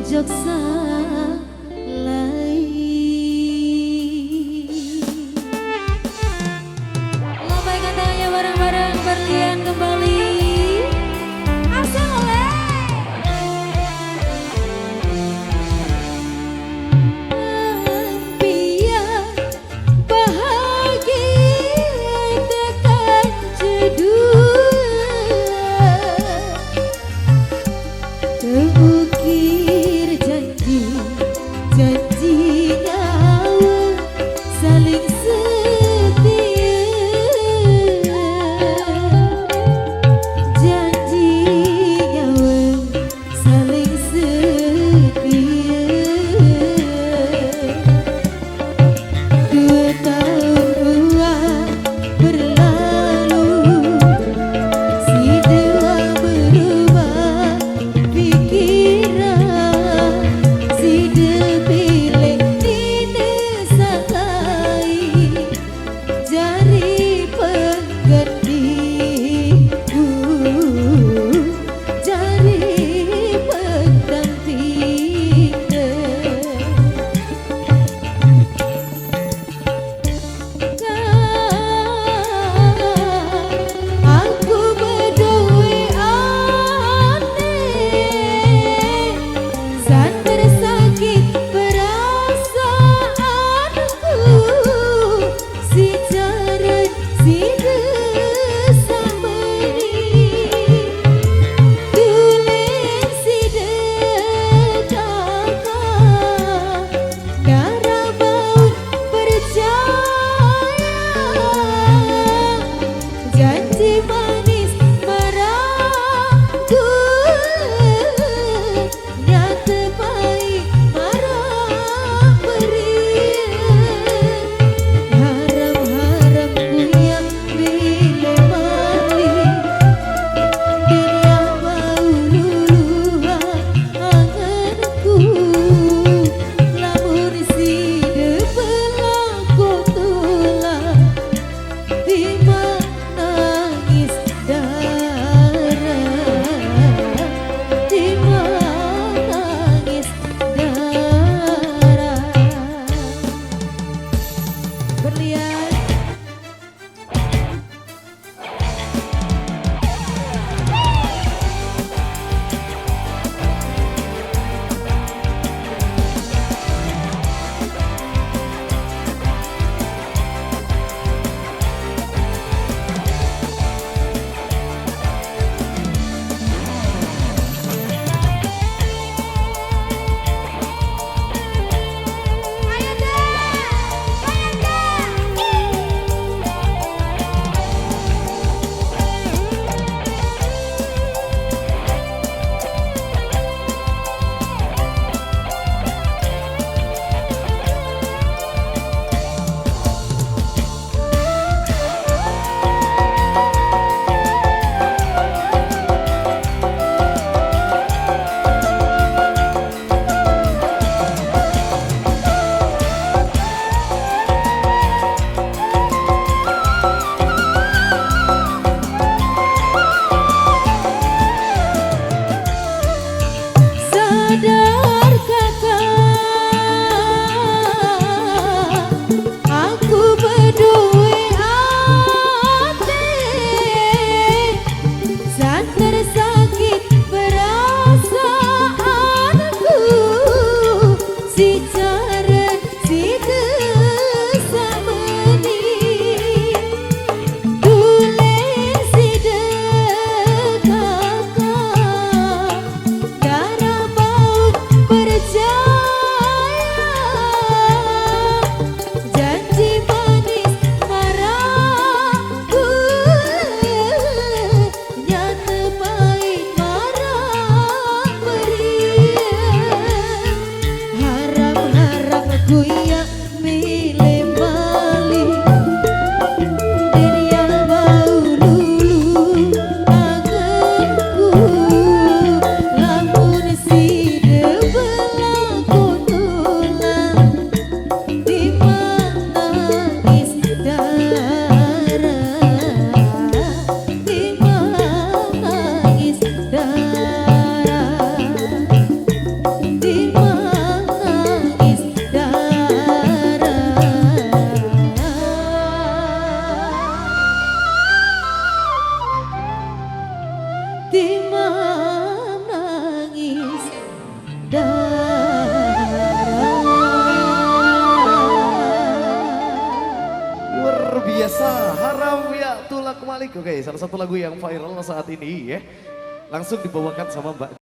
pojok salai. Lambaikan tangannya bareng-bareng, berlian kembali. Asal oleh. Biar bahagia tekan jedul. Ukir janji, janji nyawa saling setia. Janji nyawa saling setia. 2 tahun berlalu, si dewa berubah pikiran, si depilih dinesakai jari penggantiku, jari pendampingnya. Aku berdua aneh, saat tersakit perasaanku, si jaran si desameni, tulen si dekaka, darah baut percaya, janji manis meragu, nyata pahit marah berian. Harap-harapku yang bila mati, dunia mau luluhan anganku, lamun si depelaku tulang timah nangis darah, timah nangis darah. Berlian sadar kakak, aku berdua hati, saat tersakit perasaanku, si jaran si desameni, tulen si dekaka, darah baut percaya, janji manis maraku, nyata pahit marah berian. Harap-harapku yang milih balik, dunia mau lulu anganku, lamun si depelaku tulang timah nangis darah, timah nangis darah. biasa, haram ya tulak malik. Oke, salah satu lagu yang viral saat ini ya. Langsung dibawakan sama Mbak